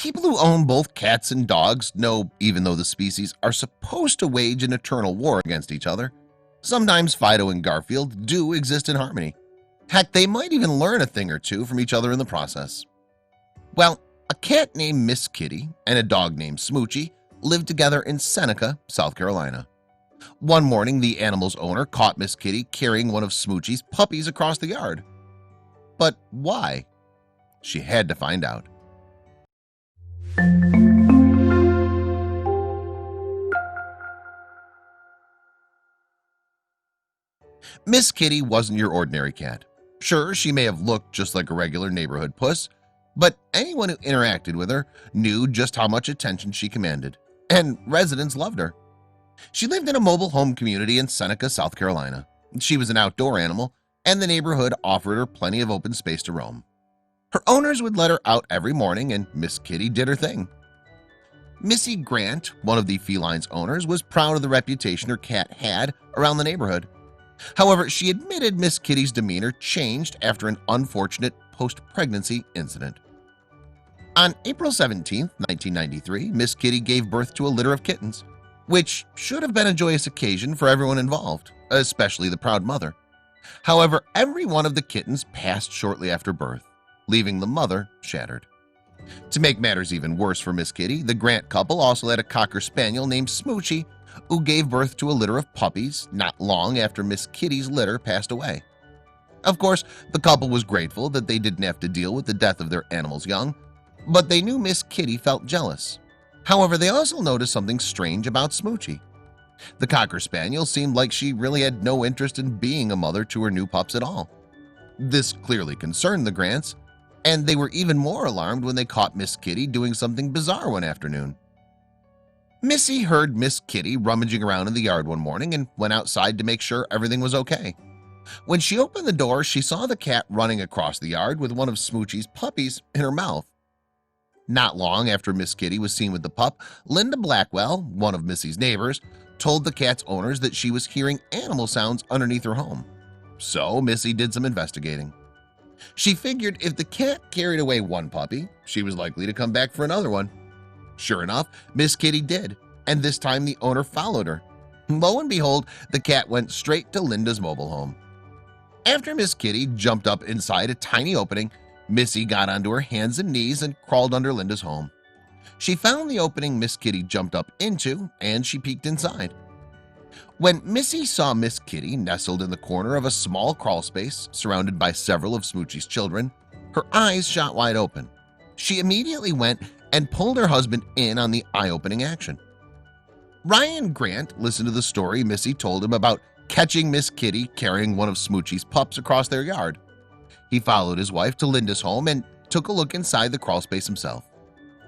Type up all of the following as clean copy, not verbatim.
People who own both cats and dogs know even though the species are supposed to wage an eternal war against each other, sometimes Fido and Garfield do exist in harmony. Heck, they might even learn a thing or two from each other in the process. Well, a cat named Miss Kitty and a dog named Smoochie lived together in Seneca, South Carolina. One morning, the animal's owner caught Miss Kitty carrying one of Smoochie's puppies across the yard. But why? She had to find out. Miss Kitty wasn't your ordinary cat. Sure, she may have looked just like a regular neighborhood puss, but anyone who interacted with her knew just how much attention she commanded, and residents loved her. She lived in a mobile home community in Seneca, South Carolina. She was an outdoor animal, and the neighborhood offered her plenty of open space to roam. Her owners would let her out every morning, and Miss Kitty did her thing. Missy Grant, one of the feline's owners, was proud of the reputation her cat had around the neighborhood. However, she admitted Miss Kitty's demeanor changed after an unfortunate post-pregnancy incident. On April 17, 1993, Miss Kitty gave birth to a litter of kittens, which should have been a joyous occasion for everyone involved, especially the proud mother. However, every one of the kittens passed shortly after birth, leaving the mother shattered. To make matters even worse for Miss Kitty, the Grant couple also had a Cocker Spaniel named Smoochie, who gave birth to a litter of puppies not long after Miss Kitty's litter passed away. Of course, the couple was grateful that they didn't have to deal with the death of their animal's young, but they knew Miss Kitty felt jealous. However, they also noticed something strange about Smoochie. The Cocker Spaniel seemed like she really had no interest in being a mother to her new pups at all. This clearly concerned the Grants, and they were even more alarmed when they caught Miss Kitty doing something bizarre one afternoon. Missy heard Miss Kitty rummaging around in the yard one morning and went outside to make sure everything was okay. When she opened the door, she saw the cat running across the yard with one of Smoochie's puppies in her mouth. Not long after Miss Kitty was seen with the pup, Linda Blackwell, one of Missy's neighbors, told the cat's owners that she was hearing animal sounds underneath her home. So Missy did some investigating. She figured if the cat carried away one puppy, she was likely to come back for another one. Sure enough, Miss Kitty did, and this time the owner followed her. Lo and behold, the cat went straight to Linda's mobile home. After Miss Kitty jumped up inside a tiny opening, Missy got onto her hands and knees and crawled under Linda's home. She found the opening Miss Kitty jumped up into, and she peeked inside. When Missy saw Miss Kitty nestled in the corner of a small crawl space surrounded by several of Smoochie's children, her eyes shot wide open. She immediately went and pulled her husband in on the eye-opening action. Ryan Grant listened to the story Missy told him about catching Miss Kitty carrying one of Smoochie's pups across their yard. He followed his wife to Linda's home and took a look inside the crawl space himself.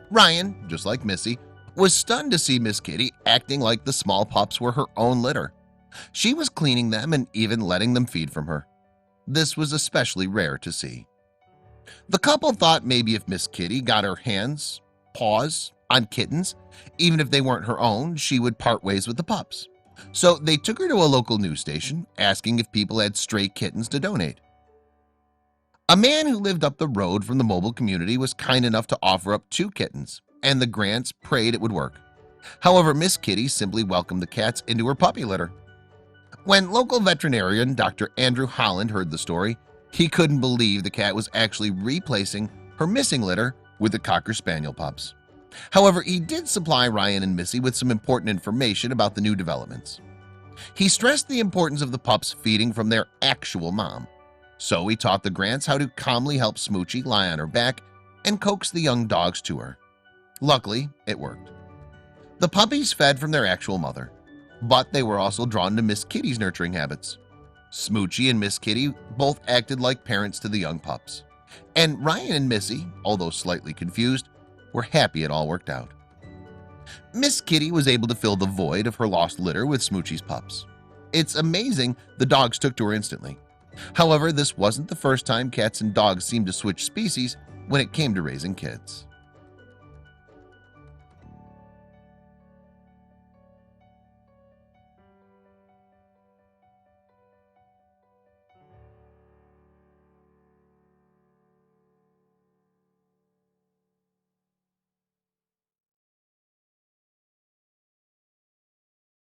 Ryan, just like Missy, was stunned to see Miss Kitty acting like the small pups were her own litter. She was cleaning them and even letting them feed from her. This was especially rare to see. The couple thought maybe if Miss Kitty got her hands, paws on kittens, even if they weren't her own, she would part ways with the pups. So they took her to a local news station, asking if people had stray kittens to donate. A man who lived up the road from the mobile community was kind enough to offer up 2 kittens, and the Grants prayed it would work. However, Miss Kitty simply welcomed the cats into her puppy litter. When local veterinarian Dr. Andrew Holland heard the story, he couldn't believe the cat was actually replacing her missing litter with the Cocker Spaniel pups. However, he did supply Ryan and Missy with some important information about the new developments. He stressed the importance of the pups feeding from their actual mom. So he taught the Grants how to calmly help Smoochie lie on her back and coax the young dogs to her. Luckily, it worked. The puppies fed from their actual mother, but they were also drawn to Miss Kitty's nurturing habits. Smoochie and Miss Kitty both acted like parents to the young pups, and Ryan and Missy, although slightly confused, were happy it all worked out. Miss Kitty was able to fill the void of her lost litter with Smoochie's pups. It's amazing the dogs took to her instantly. However, this wasn't the first time cats and dogs seemed to switch species when it came to raising kids.